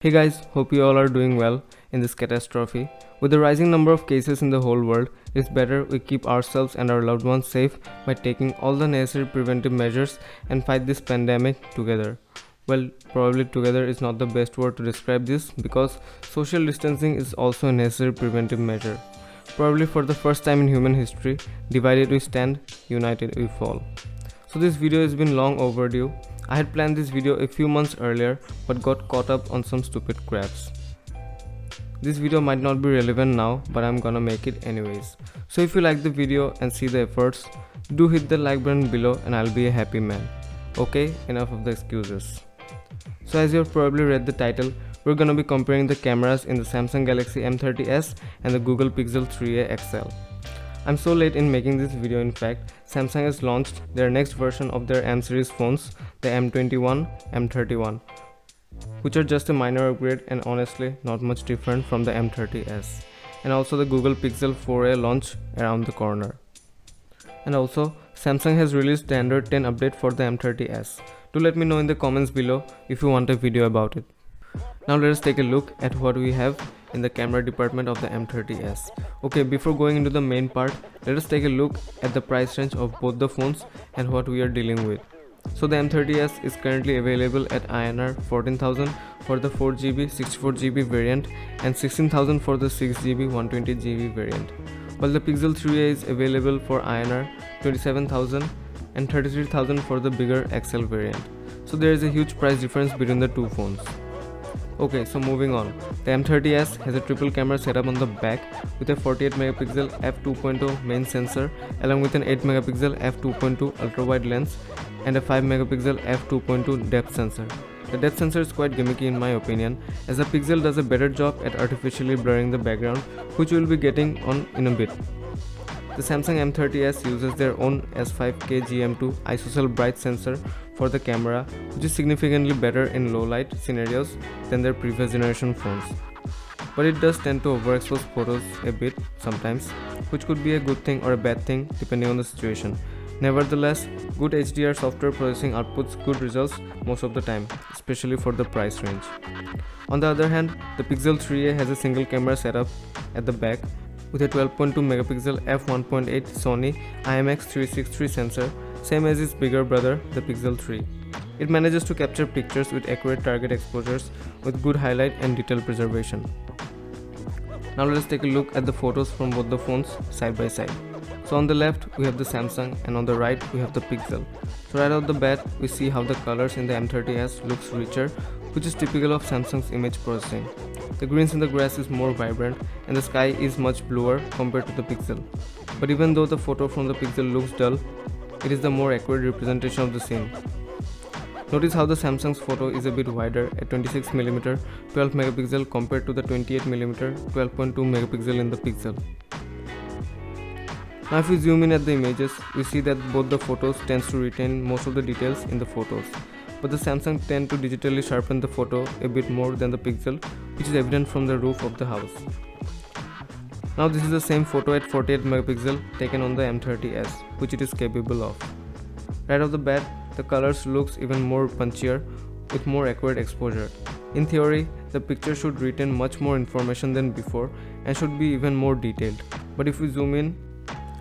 Hey guys, hope you all are doing well in this catastrophe. With the rising number of cases in the whole world, it's better we keep ourselves and our loved ones safe by taking all the necessary preventive measures and fight this pandemic together. Well, probably together is not the best word to describe this because social distancing is also a necessary preventive measure. Probably for the first time in human history, divided we stand, united we fall. So this video has been long overdue. I had planned this video a few months earlier but got caught up on some stupid craps. This video might not be relevant now, but I'm gonna make it anyways. So if you like the video and see the efforts, do hit the like button below and I'll be a happy man. Okay, enough of the excuses. So as you've probably read the title, we're gonna be comparing the cameras in the Samsung Galaxy M30s and the Google Pixel 3a XL. I'm so late in making this video. In fact, Samsung has launched their next version of their M series phones, the M21, M31, which are just a minor upgrade and honestly not much different from the M30s. And also the Google Pixel 4a launch around the corner. And also, Samsung has released the Android 10 update for the M30s. Do let me know in the comments below if you want a video about it. Now let us take a look at what we have in the camera department of the M30s. Okay, before going into the main part, let us take a look at the price range of both the phones and what we are dealing with. So the M30s is currently available at INR 14,000 for the 4GB 64GB variant and 16,000 for the 6GB 120GB variant, while the Pixel 3a is available for INR 27,000 and 33,000 for the bigger XL variant. So there is a huge price difference between the two phones. Okay, so moving on. The M30s has a triple camera setup on the back with a 48 megapixel f2.0 main sensor along with an 8 megapixel f2.2 ultra wide lens and a 5 megapixel f2.2 depth sensor. The depth sensor is quite gimmicky in my opinion, as the Pixel does a better job at artificially blurring the background, which we will be getting on in a bit. The Samsung M30s uses their own S5K GM2 isocell bright sensor for the camera, which is significantly better in low light scenarios than their previous generation phones. But it does tend to overexpose photos a bit sometimes, which could be a good thing or a bad thing depending on the situation. Nevertheless, good HDR software processing outputs good results most of the time, especially for the price range. On the other hand, the Pixel 3a has a single camera setup at the back with a 12.2 megapixel f1.8 Sony IMX363 sensor, same as its bigger brother, the Pixel 3. It manages to capture pictures with accurate target exposures with good highlight and detail preservation. Now let us take a look at the photos from both the phones side by side. So on the left we have the Samsung and on the right we have the Pixel. So right off the bat we see how the colors in the M30s looks richer, which is typical of Samsung's image processing. The greens in the grass is more vibrant and the sky is much bluer compared to the Pixel. But even though the photo from the Pixel looks dull, it is the more accurate representation of the scene. Notice how the Samsung's photo is a bit wider at 26mm 12 megapixel compared to the 28mm 12.2 megapixel in the Pixel. Now if we zoom in at the images, we see that both the photos tends to retain most of the details in the photos. But the Samsung tend to digitally sharpen the photo a bit more than the Pixel, which is evident from the roof of the house. Now this is the same photo at 48 megapixel taken on the M30s, which it is capable of. Right off the bat, the colors looks even more punchier with more accurate exposure. In theory, the picture should retain much more information than before and should be even more detailed. But if we zoom in,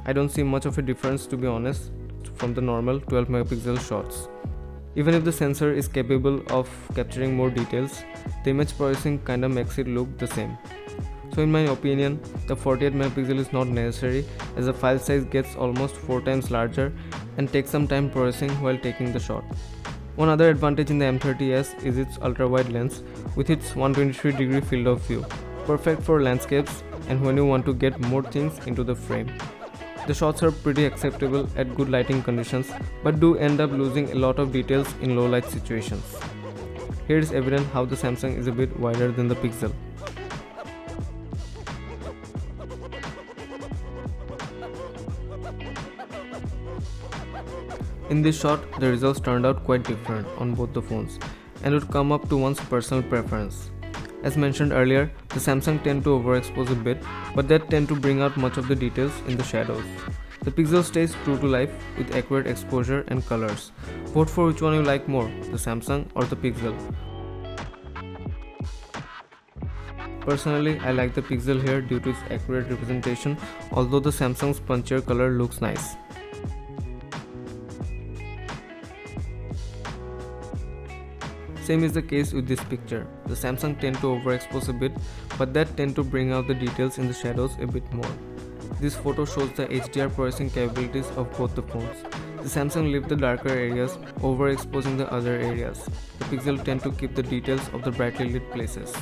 I don't see much of a difference, to be honest, from the normal 12 megapixel shots. Even if the sensor is capable of capturing more details, the image processing kinda makes it look the same. So in my opinion, the 48 megapixel is not necessary, as the file size gets almost 4 times larger and takes some time processing while taking the shot. One other advantage in the M30s is its ultra wide lens with its 123-degree field of view, perfect for landscapes and when you want to get more things into the frame. The shots are pretty acceptable at good lighting conditions, but do end up losing a lot of details in low light situations. Here is evident how the Samsung is a bit wider than the Pixel. In this shot, the results turned out quite different on both the phones and would come up to one's personal preference. As mentioned earlier, the Samsung tend to overexpose a bit, but that tend to bring out much of the details in the shadows. The Pixel stays true to life with accurate exposure and colors. Vote for which one you like more, the Samsung or the Pixel. Personally, I like the Pixel here due to its accurate representation, although the Samsung's punchier color looks nice. Same is the case with this picture. The Samsung tend to overexpose a bit, but that tend to bring out the details in the shadows a bit more. This photo shows the HDR processing capabilities of both the phones. The Samsung leaves the darker areas, overexposing the other areas. The Pixel tend to keep the details of the brightly lit places.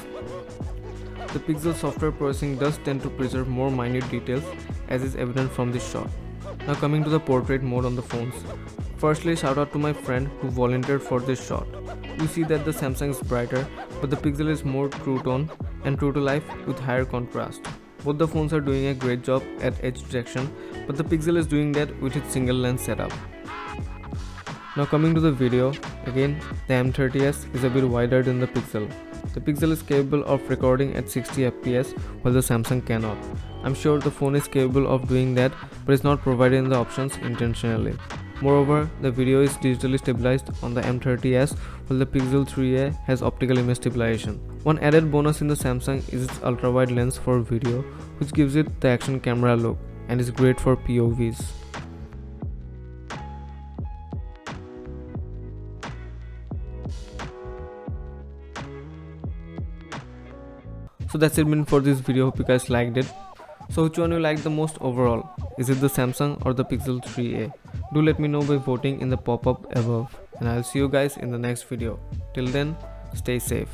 The Pixel software processing does tend to preserve more minute details, as is evident from this shot. Now coming to the portrait mode on the phones. Firstly, shout out to my friend who volunteered for this shot. You see that the Samsung is brighter, but the Pixel is more true tone and true to life with higher contrast. Both the phones are doing a great job at edge detection, but the Pixel is doing that with its single lens setup. Now coming to the video, again the M30s is a bit wider than the Pixel. The Pixel is capable of recording at 60 fps while the Samsung cannot. I'm sure the phone is capable of doing that, but is not providing the options intentionally. Moreover, the video is digitally stabilized on the M30s while the Pixel 3a has optical image stabilization. One added bonus in the Samsung is its ultra-wide lens for video, which gives it the action camera look and is great for POVs. So that's it for this video. Hope you guys liked it. So which one you like the most overall? Is it the Samsung or the Pixel 3a? Do let me know by voting in the pop-up above, and I'll see you guys in the next video. Till then, stay safe.